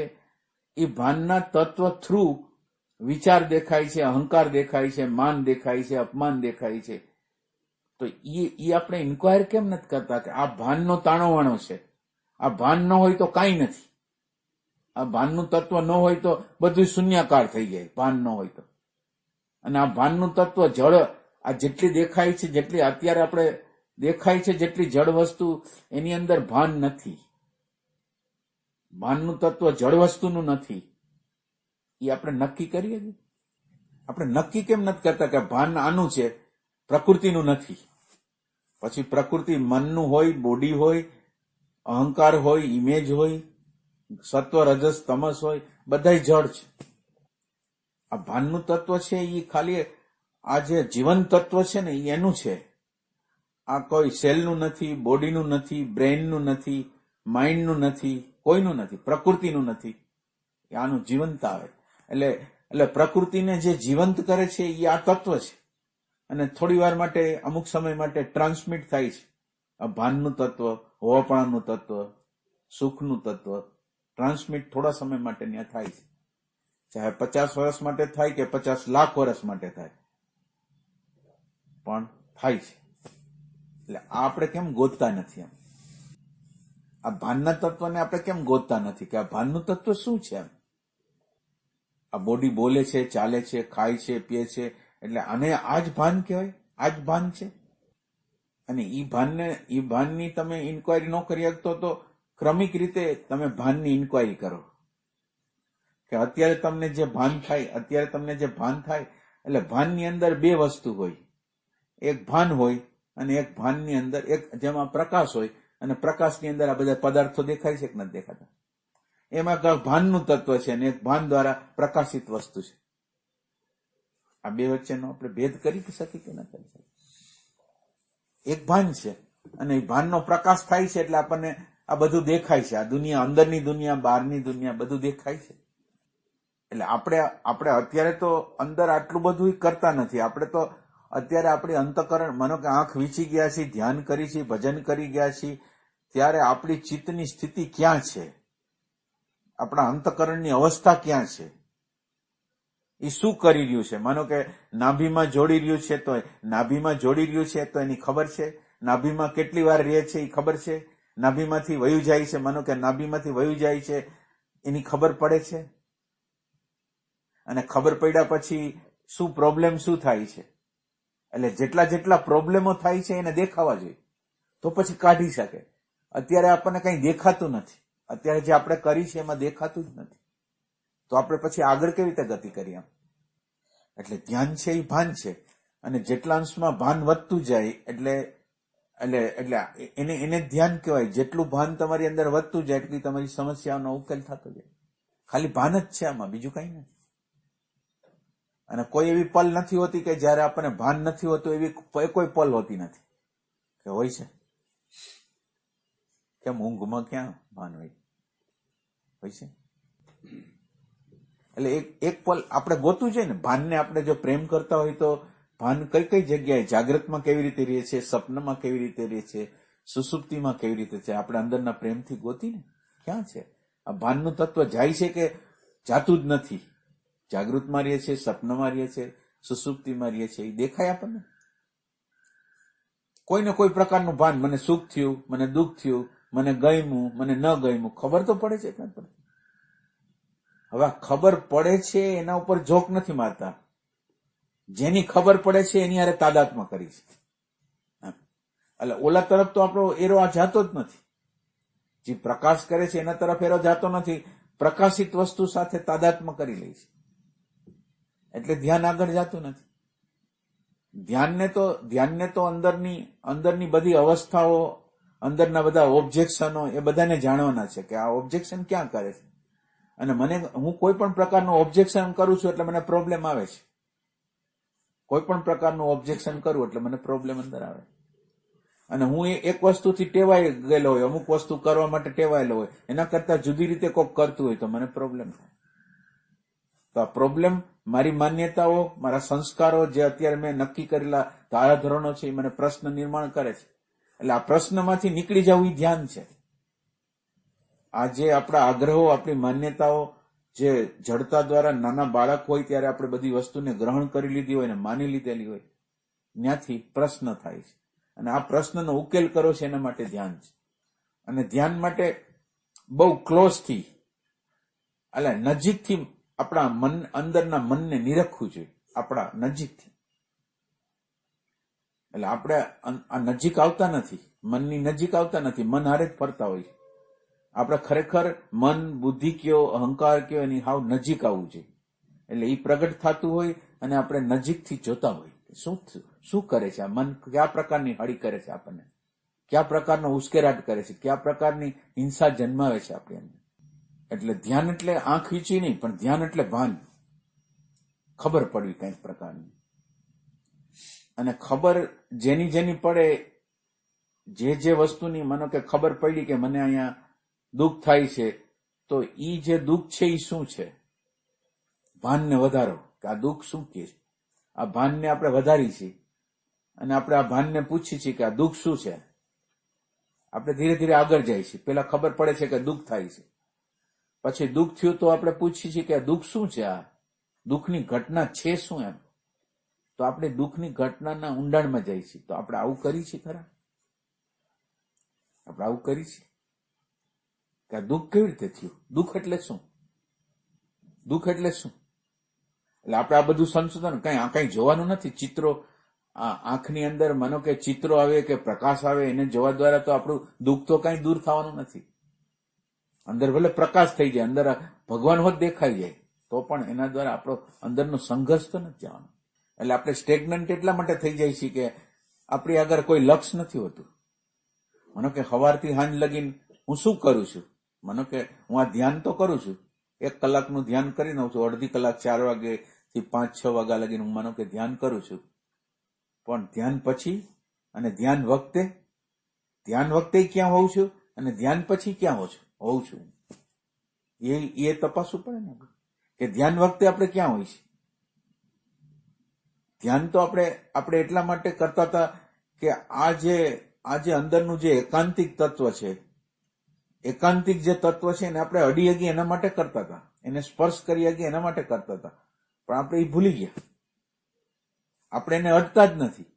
એ ભાનના તત્વ થ્રુ વિચાર દેખાય છે, અહંકાર દેખાય છે, માન દેખાય છે, અપમાન દેખાય છે. તો એ આપણે ઇન્ક્વાયર કેમ નથી કરતા કે આ ભાનનો તાણાવાણો છે? આ ભાન ન હોય તો કાંઈ નથી. આ ભાનનું તત્વ ન હોય તો બધું શૂન્યાકાર થઈ જાય, ભાન ન હોય તો. અને આ ભાનનું તત્વ જળ, આ જેટલી દેખાય છે, જેટલી અત્યારે આપણે દેખાય છે, જેટલી જળ વસ્તુ, એની અંદર ભાન નથી. ભાનનું તત્વ જળ વસ્તુનું નથી. એ આપણે નક્કી કરીએ છીએ. આપણે નક્કી કેમ નથી કરતા કે ભાન આનું છે, પ્રકૃતિનું નથી? પછી પ્રકૃતિ મનનું હોય, બોડી હોય, અહંકાર હોય, ઇમેજ હોય, સત્વ રજસ તમસ હોય, બધાય જળ છે. આ ભાનનું તત્વ છે એ ખાલી આ જે જીવન તત્વ છે ને એ એનું છે. આ કોઈ સેલનું નથી, બોડીનું નથી, બ્રેઇનનું નથી, માઇન્ડનું નથી, કોઈનું નથી, પ્રકૃતિનું નથી. આનું જીવંત આવે એટલે પ્રકૃતિને જે જીવંત કરે છે એ આ તત્વ છે. અને થોડી વાર માટે, અમુક સમય માટે ટ્રાન્સમિટ થાય છે. આ ભાનનું તત્વ, હોવાપણાનું તત્વ, સુખનું તત્વ ટ્રાન્સમિટ થોડા સમય માટે ત્યાં થાય છે. ચાહે 50 વર્ષ માટે થાય કે 50 લાખ વર્ષ માટે થાય, પણ થાય છે. એટલે આપણે કેમ ગોતતા નથી? એમ આ ભાનના તત્વને આપણે કેમ ગોતતા નથી કે આ ભાનનું તત્વ શું છે? એમ આ બોડી બોલે છે, ચાલે છે, ખાય છે, પીએ છે, એટલે આને આ જ ભાન કહેવાય? આ જ ભાન છે. અને ઈ ભાનની તમે ઇન્કવાયરી ન કરી શકતો તો ક્રમિક રીતે તમે ભાનની ઇન્કવાયરી કરો કે અત્યારે તમને જે ભાન થાય, એટલે ભાનની અંદર બે વસ્તુ હોય. એક ભાન હોય અને એક ભાનની અંદર એક જેમાં પ્રકાશ હોય, અને પ્રકાશની અંદર આ બધા પદાર્થો દેખાય છે કે નથી દેખાતા? એમાં ભાનનું તત્વ છે અને એક ભાન દ્વારા પ્રકાશિત વસ્તુ છે. આ બે વચ્ચેનો આપણે ભેદ કરી શકીએ કે ન કરી શકીએ? એક ભાન છે અને એ ભાનનો પ્રકાશ થાય છે એટલે આપણને આ બધું દેખાય છે. આ દુનિયા, અંદરની દુનિયા, બહારની દુનિયા બધું દેખાય છે. એટલે આપણે અત્યારે તો અંદર આટલું બધું કરતા નથી. આપણે તો અત્યારે આપણી અંતકરણ, માનો કે આંખ વીંચી ગયા છીએ, ધ્યાન કરી છીએ, ભજન કરી ગયા છીએ, ત્યારે આપણી ચિત્તની સ્થિતિ ક્યાં છે? આપણા અંતકરણની અવસ્થા ક્યાં છે? એ શું કરી રહ્યું છે? માનો કે નાભીમાં જોડી રહ્યું છે તો એની ખબર છે. નાભીમાં કેટલી વાર રહે છે એ ખબર છે. નાભીમાંથી વયું જાય છે, માનો કે નાભીમાંથી વયું જાય છે, એની ખબર પડે છે. અને ખબર પડ્યા પછી શું પ્રોબ્લેમ શું થાય છે? એટલે જેટલા પ્રોબ્લેમો થાય છે એને દેખાવા જોઈએ, તો પછી કાઢી શકે. અત્યારે આપણને કંઈ દેખાતું નથી. અત્યારે જે આપણે કરી છે એમાં દેખાતું જ નથી, તો આપણે પછી આગળ કેવી રીતે ગતિ કરીએ? એટલે ધ્યાન છે એ ભાન છે, અને જેટલા અંશમાં ભાન વધતું જાય એટલે એને ધ્યાન કહેવાય. જેટલું ભાન તમારી અંદર વધતું જાય એટલી તમારી સમસ્યાઓનો ઉકેલ થતો જાય. ખાલી ભાન જ છે આમાં, બીજું કઈ નથી. અને કોઈ એવી પલ નથી હોતી કે જયારે આપણને ભાન નથી હોતું, એવી કોઈ પલ હોતી નથી કે હોય છે? કેમ ઊંઘમાં ક્યાં ભાન હોય છે? એટલે એક પલ આપણે ગોતવું જોઈએ ને. ભાનને આપણે જો પ્રેમ કરતા હોય તો ભાન કઈ જગ્યાએ, જાગ્રતમાં કેવી રીતે રહે છે, સપનામાં કેવી રીતે રહે છે, સુસુપ્તિમાં કેવી રીતે છે, આપણે અંદરના પ્રેમથી ગોતીને ક્યાં છે? આ ભાનનું તત્વ જાય છે કે જાતું જ નથી? જાગૃતમાં રહે છે, સપનામાં રહે છે, સુસુપ્તિમાં રહે છે, એ દેખાય આપણને? કોઈને કોઈ પ્રકારનું ભાન, મને સુખ થયું, મને દુઃખ થયું, મને ગમ્યું, મને ન ગમ્યું, ખબર તો પડે છે કે નથી પડતી? હવે ખબર પડે છે એના ઉપર જોક નથી મારતા. જેની ખબર પડે છે એની હારે તાદાત્મ્ય કરી છે. એટલે ઓલા તરફ તો આપણો એરો આ જાતો જ નથી. જે પ્રકાશ કરે છે એના તરફ એરો જાતો નથી, પ્રકાશિત વસ્તુ સાથે તાદાત્મ્ય કરી લે છે. એટલે ધ્યાન આગળ જતું નથી. ધ્યાનને તો અંદરની બધી અવસ્થાઓ, અંદરના બધા ઓબ્જેક્શનો એ બધાને જાણવાના છે કે આ ઓબ્જેક્શન ક્યાં કરે છે. અને હું કોઈ પણ પ્રકારનું ઓબ્જેક્શન કરું છું એટલે મને પ્રોબ્લેમ આવે છે. કોઈ પણ પ્રકારનું ઓબ્જેક્શન કરું એટલે મને પ્રોબ્લેમ અંદર આવે. અને હું એક વસ્તુથી ટેવાઈ ગયેલો હોય, અમુક વસ્તુ કરવા માટે ટેવાયેલો હોય, એના કરતા જુદી રીતે કોઈક કરતું હોય તો મને પ્રોબ્લેમ થાય. તો આ પ્રોબ્લેમ મારી માન્યતાઓ, મારા સંસ્કારો, જે અત્યારે મેં નક્કી કરેલા ધારાધોરણો છે, એ મને પ્રશ્ન નિર્માણ કરે છે. એટલે આ પ્રશ્નમાંથી નીકળી જવું એ ધ્યાન છે. આ જે આપણા આગ્રહો, આપણી માન્યતાઓ, જે જડતા દ્વારા નાના બાળક હોય ત્યારે આપણે બધી વસ્તુને ગ્રહણ કરી લીધી હોય ને માની લીધેલી હોય, ત્યાંથી પ્રશ્ન થાય છે. અને આ પ્રશ્નનો ઉકેલ કરો છે એના માટે ધ્યાન છે. અને ધ્યાન માટે બહુ ક્લોઝથી, એટલે નજીકથી આપણા અંદરના મનને નિરખવું જોઈએ, આપણા નજીકથી. એટલે આપણે આ નજીક આવતા નથી, મનની નજીક આવતા નથી, મન હારે જ ફરતા હોય. આપણે ખરેખર મન, બુદ્ધિ કયો, અહંકાર કયો, એની હાવ નજીક આવવું જોઈએ. એટલે એ પ્રગટ થતું હોય અને આપણે નજીકથી જોતા હોય શું કરે છે આ મન, કયા પ્રકારની હળી કરે છે આપણને, કયા પ્રકારનો ઉશ્કેરાટ કરે છે, કયા પ્રકારની હિંસા જન્માવે છે આપણી અંદર. એટલે ધ્યાન એટલે આંખ વીંચી નહીં, પણ ધ્યાન એટલે ભાન. ખબર પડવી કંઈક પ્રકારની. અને ખબર જેની જેની પડે, જે વસ્તુની માનો કે ખબર પડી કે મને અહીંયા દુઃખ થાય છે, તો ઈ જે દુઃખ છે એ શું છે, ભાનને વધારો કે આ દુઃખ શું કે છે. આ ભાનને આપણે વધારી છીએ અને આપણે આ ભાનને પૂછીએ છીએ કે આ દુઃખ શું છે. આપણે ધીરે ધીરે આગળ જાય છે. પેલા ખબર પડે છે કે દુઃખ થાય છે, પછી દુઃખ થયું તો આપણે પૂછીએ છીએ કે આ દુઃખ શું છે, આ દુઃખની ઘટના છે શું એમ. તો આપણે દુઃખની ઘટનાના ઊંડાણમાં જાય છીએ. તો આપણે આવું કરી છીએ ખરા? આપણે આવું કરી છીએ કે આ દુઃખ કેવી રીતે થયું, દુઃખ એટલે શું, દુઃખ એટલે શું. એટલે આપણે આ બધું સંશોધન કઈ જોવાનું નથી. ચિત્રો આંખની અંદર માનો કે ચિત્રો આવે કે પ્રકાશ આવે એને જોવા દ્વારા તો આપણું દુઃખ તો કઈ દૂર થવાનું નથી. અંદર ભલે પ્રકાશ થઈ જાય, અંદર ભગવાન હોત દેખાઈ જાય, તો પણ એના દ્વારા આપણો અંદરનો સંઘર્ષ તો નથી જવાનો. એટલે આપણે સ્ટેગ્નન્ટ એટલા માટે થઈ જાય છે કે આપણી આગળ કોઈ લક્ષ્ય નથી હોતું. માનો કે સવારથી સાંજ લગીને હું શું કરું છું, માનો કે હું આ ધ્યાન તો કરું છું, 1 કલાકનું ધ્યાન કરી દઉં છું, અડધી કલાક 4 વાગ્યાથી 5-6 વાગ્યા લગીને હું માનો કે ધ્યાન કરું છું. પણ ધ્યાન પછી અને ધ્યાન વખતે ક્યાં હોઉં છું અને ધ્યાન પછી ક્યાં હોઉં છું, એ તપાસવું પડે ને કે ધ્યાન વખતે આપણે ક્યાં હોય છે. ધ્યાન તો આપણે એટલા માટે કરતા હતા કે આ જે અંદરનું જે એકાંતિક તત્વ છે, એકાંતિક જે તત્વ છે એને આપણે અડી હગી એના માટે કરતા હતા, એને સ્પર્શ કરી હગી એના માટે કરતા હતા. પણ આપણે એ ભૂલી ગયા. આપણે એને અડતા જ નથી.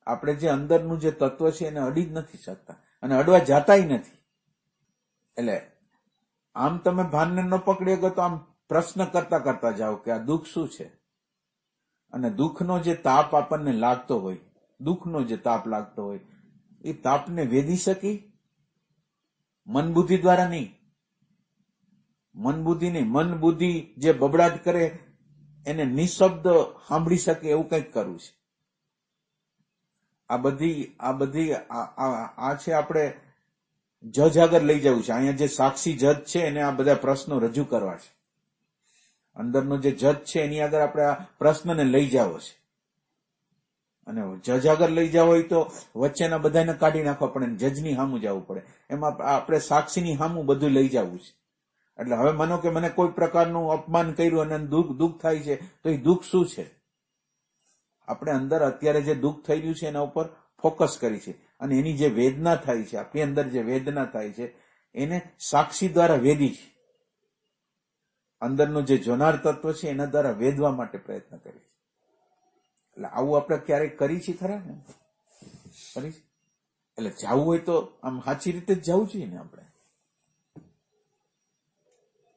આપણે જે અંદરનું જે તત્વ છે એને અડી જ નથી શકતા અને અડવા જાતાય નથી. એટલે આમ તમે ભાનને ન પકડી શકો તો આમ પ્રશ્ન કરતા કરતા જાઓ કે આ દુઃખ શું છે. અને દુઃખનો જે તાપ આપણને લાગતો હોય, દુઃખનો જે તાપ લાગતો હોય, એ તાપને વેધી શકી મન બુદ્ધિ દ્વારા નહીં. મન બુદ્ધિ નહીં, મન બુદ્ધિ જે બબડાટ કરે એને નિશબ્દ સાંભળી શકે એવું કંઈક કરવું છે. આ છે આપણે જજ આગળ લઈ જવું છે. અહીંયા જે સાક્ષી જજ છે એને આ બધા પ્રશ્નો રજૂ કરવા છે. અંદરનો જે જજ છે એની આગળ આપણે આ પ્રશ્નને લઈ જાવો છે. અને જજ આગળ લઈ જાવ હોય તો વચ્ચેના બધાને કાઢી નાખવા પડે, જજની સામું જવું પડે. એમાં આપણે સાક્ષીની સામું બધું લઈ જવું છે. એટલે હવે માનો કે મને કોઈ પ્રકારનું અપમાન કર્યું અને દુઃખ થાય છે, તો એ દુઃખ શું છે. આપણે અંદર અત્યારે જે દુઃખ થઈ રહ્યું છે એના ઉપર ફોકસ કરી છે અને એની જે વેદના થાય છે, આપણી અંદર જે વેદના થાય છે એને સાક્ષી દ્વારા વેદી છે. અંદરનો જે જોનાર તત્વ છે એના દ્વારા વેદવા માટે પ્રયત્ન કરે છે. એટલે આવું આપણે ક્યારેક કરી છે ખરા ને? કરી છે. એટલે જવું હોય તો આમ સાચી રીતે જ જવું જોઈએ ને આપણે.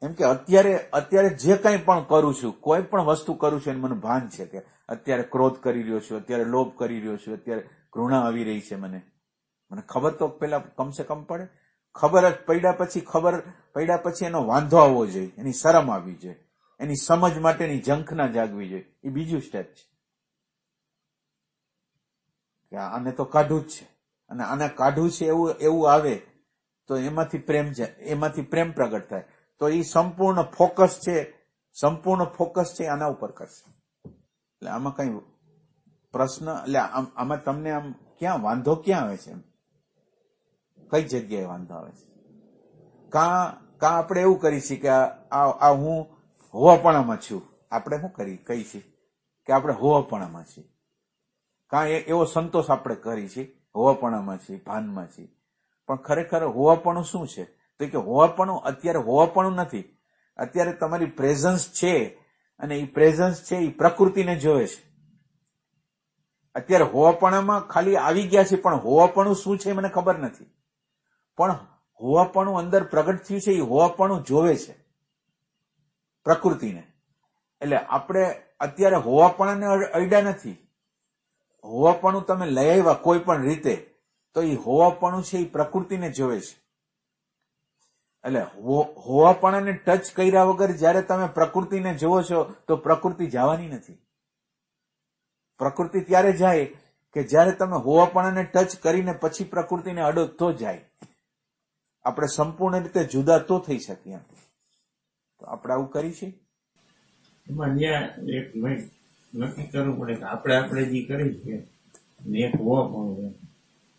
એમ કે અત્યારે જે કંઈ પણ કરું છું, કોઈ પણ વસ્તુ કરું છું, મને ભાન છે કે અત્યારે ક્રોધ કરી રહ્યો છું, અત્યારે લોભ કરી રહ્યો છું, અત્યારે ઘૃણા આવી રહી છે. મને ખબર તો પેલા કમસે કમ પડે. ખબર જ પડ્યા પછી એનો વાંધો આવવો જોઈએ, એની શરમ આવવી જોઈએ, એની સમજ માટેની ઝંખના જાગવી જોઈએ. એ બીજું સ્ટેપ છે કે આને તો કાઢવું જ છે અને આને કાઢવું છે એવું આવે તો એમાંથી પ્રેમ પ્રગટ થાય. તો એ સંપૂર્ણ ફોકસ છે આના ઉપર કરશે. એટલે આમાં કઈ પ્રશ્ન, એટલે આમાં તમને આમ ક્યાં વાંધો ક્યાં આવે છે, કઈ જગ્યાએ વાંધો આવે છે? કાં આપણે એવું કરી છીએ કે આ હું હોવાપણામાં છું. આપણે શું કહી છીએ કે આપણે હોવાપણામાં છીએ. કાં એવો સંતોષ આપણે કરી છીએ હોવાપણામાં છીએ, ભાનમાં છીએ. પણ ખરેખર હોવાપણું શું છે? તો કે હોવાપણું અત્યારે હોવાપણું નથી. અત્યારે તમારી પ્રેઝન્સ છે અને એ પ્રેઝન્સ છે એ પ્રકૃતિને જોવે છે. અત્યારે હોવાપણામાં ખાલી આવી ગયા છે, પણ હોવાપણું શું છે મને ખબર નથી. પણ હોવાપણું અંદર પ્રગટ થયું છે, એ હોવાપણું જોવે છે પ્રકૃતિને. એટલે આપણે અત્યારે હોવાપણાને અડ્યા નથી. હોવાપણું તમે લઈ આવ્યા કોઈ પણ રીતે, તો એ હોવાપણું છે એ પ્રકૃતિને જોવે છે. એટલે હોવાપણાને ટચ કર્યા વગર જયારે તમે પ્રકૃતિને જોવો છો તો પ્રકૃતિ જવાની નથી. પ્રકૃતિ ત્યારે જાય કે જયારે તમે હોવાપણાને ટચ કરીને પછી પ્રકૃતિને અડો તો જાય. આપણે સંપૂર્ણ રીતે જુદા તો થઈ શકીએ. તો આપણે આવું કરી છે. એમાં ત્યાં એક ભાઈ નક્કી કરવું પડે કે આપણે જે કરી છે અને એક હો પણ હોય.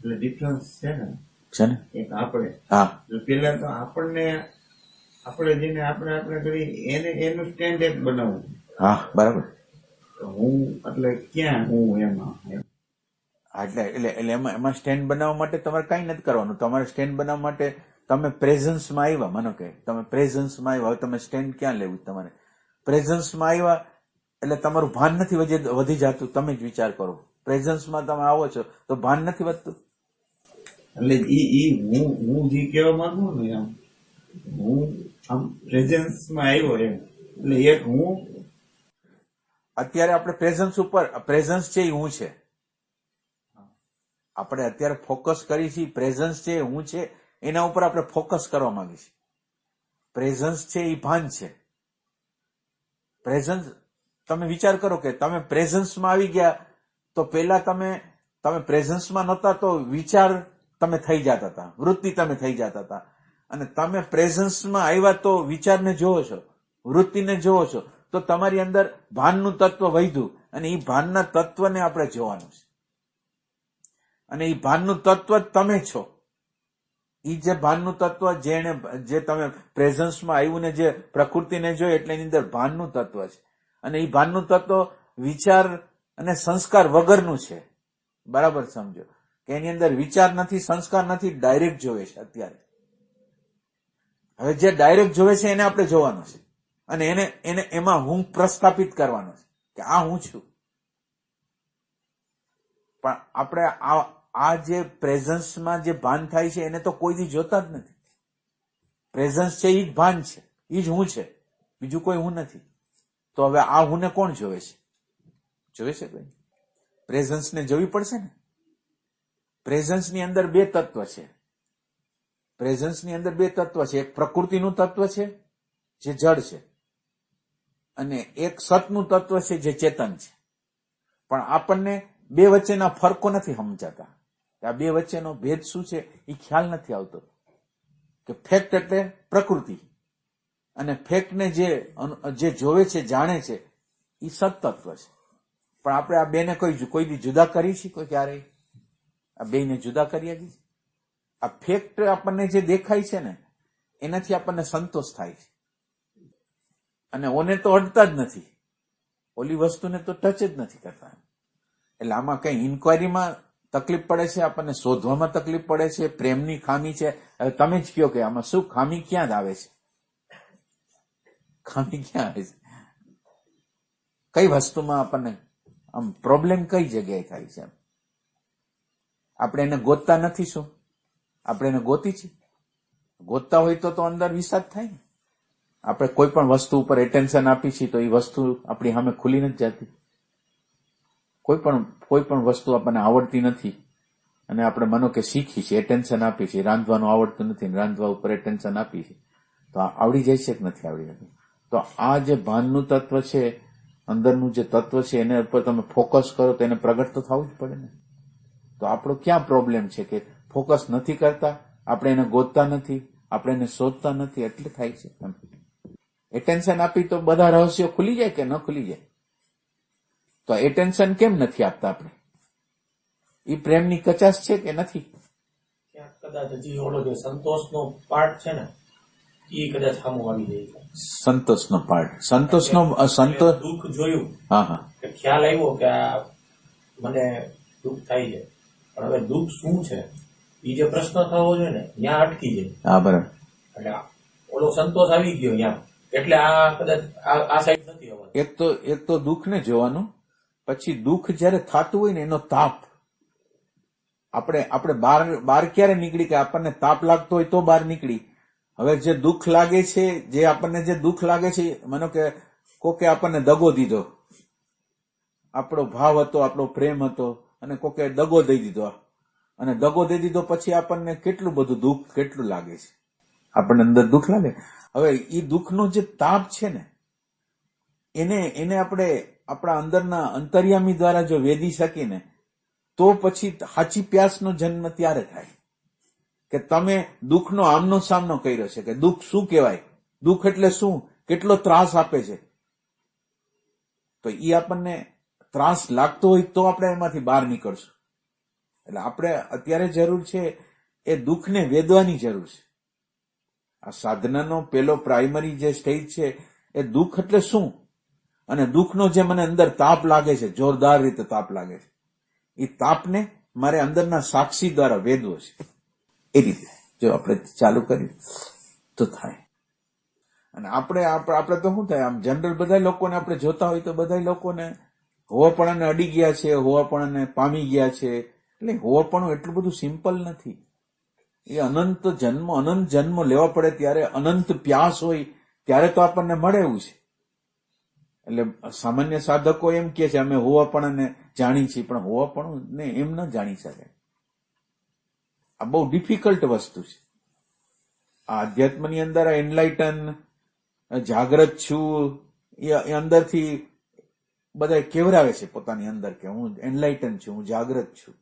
એટલે ડિફરન્સ છે ને છે ને? એક આપણે હા એટલે પેલા તો આપણે જેને આપણે કરી એનું સ્ટેન્ડ એક બનાવવું. હા બરાબર. તો હું એટલે ક્યાં હું એમાં એમ. હા, એટલે એમાં સ્ટેન્ડ બનાવવા માટે તમારે કઈ નથી કરવાનું. તમારે સ્ટેન્ડ બનાવવા માટે તમે પ્રેઝન્સમાં આવ્યા, માનો કે તમે પ્રેઝન્સમાં આવ્યા, હવે તમે સ્ટેન્ડ ક્યાં લેવું? તમારે પ્રેઝન્સમાં આવ્યા એટલે તમારું ભાન નથી વધી જતું. તમે જ વિચાર કરો, પ્રેઝન્સમાં તમે આવો છો તો ભાન નથી વધતું. એટલે હું જે કહેવા માંગુ ને એમ, હું આમ પ્રેઝન્સમાં આવ્યો એમ. એટલે એક હું અત્યારે આપણે પ્રેઝન્સ છે એ હું છે. આપણે અત્યારે ફોકસ કરી છીએ પ્રેઝન્સ છે એ હું છે, એના ઉપર આપણે ફોકસ કરવા માંગીએ છીએ. પ્રેઝન્સ છે એ ભાન છે. પ્રેઝન્સ, તમે વિચાર કરો કે તમે પ્રેઝન્સમાં આવી ગયા તો પેલા તમે પ્રેઝન્સમાં નહોતા તો વિચાર તમે થઈ જતા હતા, વૃત્તિ તમે થઈ જતા હતા. અને તમે પ્રેઝન્સમાં આવ્યા તો વિચારને જોવો છો, વૃત્તિને જોવો છો, તો તમારી અંદર ભાનનું તત્વ વધ્યું. અને એ ભાનના તત્વને આપણે જોવાનું છે. અને એ ભાનનું તત્વ જ તમે છો. એ જે ભાનનું તત્વ જે તમે પ્રેઝન્સમાં આવ્યું ને જે પ્રકૃતિને જોઈ એટલે એની અંદર ભાનનું તત્વ છે. અને એ ભાનનું તત્વ વિચાર અને સંસ્કાર વગરનું છે. બરાબર સમજો કે એની અંદર વિચાર નથી, સંસ્કાર નથી, ડાયરેક્ટ જોવે છે અત્યારે. હવે જે ડાયરેક્ટ જોવે છે એને આપણે જોવાનું છે. અને એને એમાં હું પ્રસ્થાપિત કરવાનો છે કે આ હું છું. પણ આપણે આ જે પ્રેઝન્સમાં જે ભાન થાય છે એને તો કોઈ દી જોતા જ નથી. પ્રેઝન્સ છે એ જ ભાન છે, એ જ હું છે, બીજું કોઈ હું નથી. તો હવે આ હું ને કોણ જોવે છે? જોવે છે કોઈ? પ્રેઝન્સને જોવી પડશે ને. પ્રેઝન્સની અંદર બે તત્વ છે. પ્રેઝન્સની અંદર બે તત્વ છે. એક પ્રકૃતિનું તત્વ છે જે જડ છે, અને એક સતનું તત્વ છે જે ચેતન છે. પણ આપણને બે વચ્ચેના ફરકો નથી સમજાતા. આ બે વચ્ચેનો ભેદ શું છે એ ખ્યાલ નથી આવતો. કે ફેક્ટ એટલે પ્રકૃતિ, અને ફેક્ટને જે જોવે છે, જાણે છે, એ સત્તત્વ છે. પણ આપણે આ બેને કોઈ દી જુદા કરી છે? કોઈ ક્યારેય આ બેને જુદા કરી હતી? આ ફેક્ટ આપણને જે દેખાય છે ને એનાથી આપણને સંતોષ થાય છે. અને ઓને તો અડતા જ નથી, ઓલી વસ્તુને તો ટચ જ નથી કરતા. એટલે આમાં કઈ ઇન્કવાયરીમાં તકલીફ પડે છે, આપણને શોધવામાં તકલીફ પડે છે, પ્રેમની ખામી છે. હવે તમે જ કહો કે આમાં શું ખામી ક્યાં આવે છે? ખામી ક્યાં આવે છે? કઈ વસ્તુમાં આપણને આમ પ્રોબ્લેમ કઈ જગ્યાએ થાય છે? આપણે એને ગોતતા નથી. શું આપણે એને ગોતી છે? ગોતતા હોય તો અંદર વિષાદ થાય ને. આપણે કોઈ પણ વસ્તુ ઉપર એટેન્શન આપી છીએ તો એ વસ્તુ આપણી સામે ખુલી નથી જતી. કોઈ પણ વસ્તુ આપણને આવડતી નથી અને આપણે માનો કે શીખી છે, એટેન્શન આપી છે. રાંધવાનું આવડતું નથી, રાંધવા ઉપર એટેન્શન આપી છે, તો આવડી જાય છે કે નથી આવડી જતું? તો આ જે ભાનનું તત્વ છે, અંદરનું જે તત્વ છે, એને ઉપર તમે ફોકસ કરો તો એને પ્રગટ તો થવું જ પડે ને. તો આપણો ક્યાં પ્રોબ્લેમ છે કે ફોકસ નથી કરતા, આપણે એને ગોતતા નથી, આપણે એને શોધતા નથી, એટલે થાય છે. એટેન્શન આપી તો બધા રહસ્યો ખુલી જાય કે ન ખુલી જાય? તો એટેન્શન કેમ નથી આપતા આપણે? એ પ્રેમની કચાશ છે કે નથી? ક્યાંક કદાચ હજી ઓલો જે સંતોષનો પાર્ટ છે ને એ કદાચ સામું આવી જાય છે. સંતોષનો પાર્ટ, સંતોષ દુઃખ જોયું, હા હા, કે ખ્યાલ આવ્યો કે આ મને દુઃખ થાય છે, પણ હવે દુઃખ શું છે એ જે પ્રશ્ન થવો જોઈએ ને ત્યાં અટકી જાય. હા બરાબર. એટલે ઓલો સંતોષ આવી ગયો ત્યાં, એટલે આ કદાચ આ સાઈડ નથી આવવાનું. એક તો દુઃખને જોવાનું, પછી દુઃખ જયારે થતું હોય ને એનો તાપ. આપણે બહાર ક્યારે નીકળી કે આપણને તાપ લાગતો હોય તો બહાર નીકળી. હવે જે દુઃખ લાગે છે, જે આપણને જે દુઃખ લાગે છે, માનો કે કોકે આપણને દગો દીધો, આપણો ભાવ હતો, આપણો પ્રેમ હતો, અને કોકે દગો દઈ દીધો, અને દગો દઈ દીધો પછી આપણને કેટલું બધું દુઃખ કેટલું લાગે છે, આપણને અંદર દુઃખ લાગે. હવે એ દુઃખનો જે તાપ છે ને એને આપણે આપણા અંદરના અંતર્યામી દ્વારા જો વેદી શકીને તો પછી સાચી પ્યાસનો જન્મ ત્યારે થાય કે તમે દુઃખનો આમનો સામનો કર્યો છે કે દુઃખ શું કહેવાય, દુઃખ એટલે શું, કેટલો ત્રાસ આપે છે. તો એ આપણને ત્રાસ લાગતો હોય તો આપણે એમાંથી બહાર નીકળશું. એટલે આપણે અત્યારે જરૂર છે એ દુઃખને વેદવાની જરૂર છે. આ સાધનાનો પેલો પ્રાઇમરી જે સ્ટેજ છે એ દુઃખ એટલે શું, અને દુઃખનો જે મને અંદર તાપ લાગે છે, જોરદાર રીતે તાપ લાગે છે, એ તાપને મારે અંદરના સાક્ષી દ્વારા વેદવો છે. એ રીતે જો આપણે ચાલુ કરીએ તો થાય. અને આપણે તો શું થાય, આમ જનરલ બધા લોકોને આપણે જોતા હોય તો બધા લોકોને હોવાપણાને અડી ગયા છે, હોવાપણાને પામી ગયા છે. એટલે હોવાપણું એટલું બધું સિમ્પલ નથી. એ અનંત જન્મ લેવા પડે ત્યારે, અનંત પ્યાસ હોય ત્યારે તો આપણને મળે એવું છે. એટલે સામાન્ય સાધકો એમ કે છે અમે હોવાપણાને જાણી છીએ, પણ હોવાપણું ને એમ ન જાણી શકે. આ બહુ ડિફિકલ્ટ વસ્તુ છે. આ અધ્યાત્મની અંદર એનલાઇટન, જાગ્રત છું, એ અંદરથી બધા કેવરાવે છે પોતાની અંદર કે હું એનલાઇટન છું, હું જાગ્રત છું.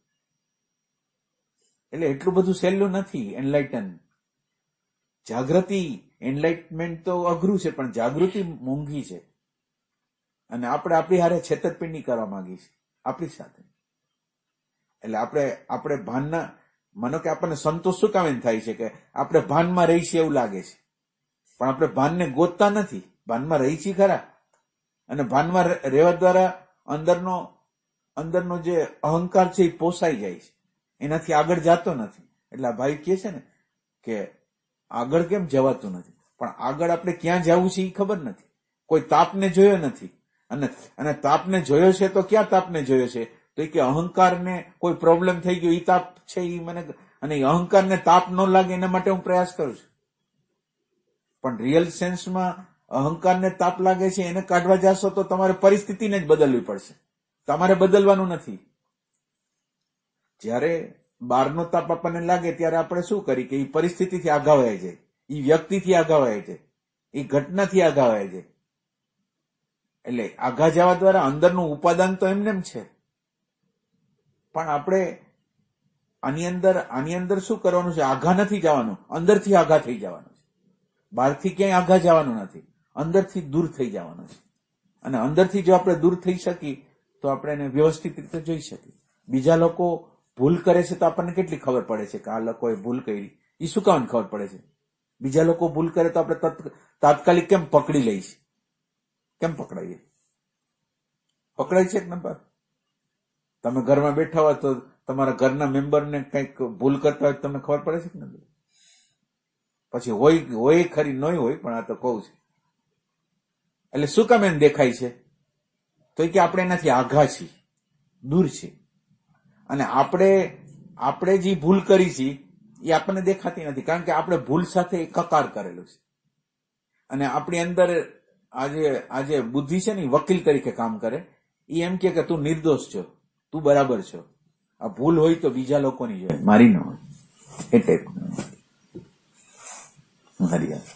એટલે એટલું બધું સહેલું નથી એનલાઇટન. જાગૃતિ, એનલાઇટમેન્ટ તો અઘરું છે, પણ જાગૃતિ મોંઘી છે. અને આપણે આપણી હારે છેતરપિંડી કરવા માંગી છે આપણી સાથે. એટલે આપણે ભાનના, માનો કે આપણને સંતોષ શું કામ થાય છે કે આપણે ભાનમાં રહી છીએ એવું લાગે છે, પણ આપણે ભાનને ગોતતા નથી. ભાનમાં રહી છીએ ખરા, અને ભાનમાં રહેવા દ્વારા અંદરનો જે અહંકાર છે એ પોસાઈ જાય છે, એનાથી આગળ જતો નથી. એટલે આ ભાઈ કહે છે ને કે આગળ કેમ જવાતું નથી, પણ આગળ આપણે ક્યાં જવું છે એ ખબર નથી. કોઈ તાપને જોયો નથી, અને તાપને જોયો છે તો ક્યાં તાપને જોયો છે, તો એ કે અહંકારને કોઈ પ્રોબ્લેમ થઈ ગયો એ તાપ છે એ મને, અને અહંકારને તાપ ન લાગે એના માટે હું પ્રયાસ કરું છું. પણ રિયલ સેન્સમાં અહંકારને તાપ લાગે છે એને કાઢવા જશો તો તમારે પરિસ્થિતિને જ બદલવી પડશે, તમારે બદલવાનું નથી. જ્યારે બહારનો તાપ આપણને લાગે ત્યારે આપણે શું કરીએ કે એ પરિસ્થિતિથી આઘાવાય જાય, એ વ્યક્તિથી આઘાવાય જાય, એ ઘટનાથી આઘાવાય જાય. એટલે આઘા જવા દ્વારા અંદરનું ઉપાદાન તો એમને એમ છે, પણ આપણે આની અંદર શું કરવાનું છે, આઘા નથી જવાનું, અંદરથી આઘા થઈ જવાનું છે. બહારથી ક્યાંય આઘા જવાનું નથી, અંદરથી દૂર થઈ જવાનું છે. અને અંદરથી જો આપણે દૂર થઈ શકીએ તો આપણે એને વ્યવસ્થિત રીતે જોઈ શકીએ. બીજા લોકો ભૂલ કરે છે તો આપણને કેટલી ખબર પડે છે કે આ લોકોએ ભૂલ કરી, એ શું કામ ખબર પડે છે? બીજા લોકો ભૂલ કરે તો આપણે તાત્કાલિક કેમ પકડી લઈએ? કેમ પકડાઈએ? પકડાય છે કે નંબર? તમે ઘરમાં બેઠા હોય તો તમારા ઘરના મેમ્બરને કંઈક ભૂલ કરતા હોય તમને ખબર પડે છે કે નથી? પછી હોય ખરી, નહીં હોય, પણ આ તો કહું છું. એટલે શું કામ એને દેખાય છે? તો કે આપણે એનાથી આઘા છીએ, દૂર છીએ. અને આપણે જે ભૂલ કરી છે એ આપણને દેખાતી નથી, કારણ કે આપણે ભૂલ સાથે કકાર કરેલું છે. અને આપણી અંદર આજે બુદ્ધિ છે ને વકીલ તરીકે કામ કરે. એ એમ કે તું નિર્દોષ છો, તું બરાબર છો. આ ભૂલ હોય તો બીજા લોકોની જોઈએ, મારી ન હોય. એ ટાઈપ હરિયા.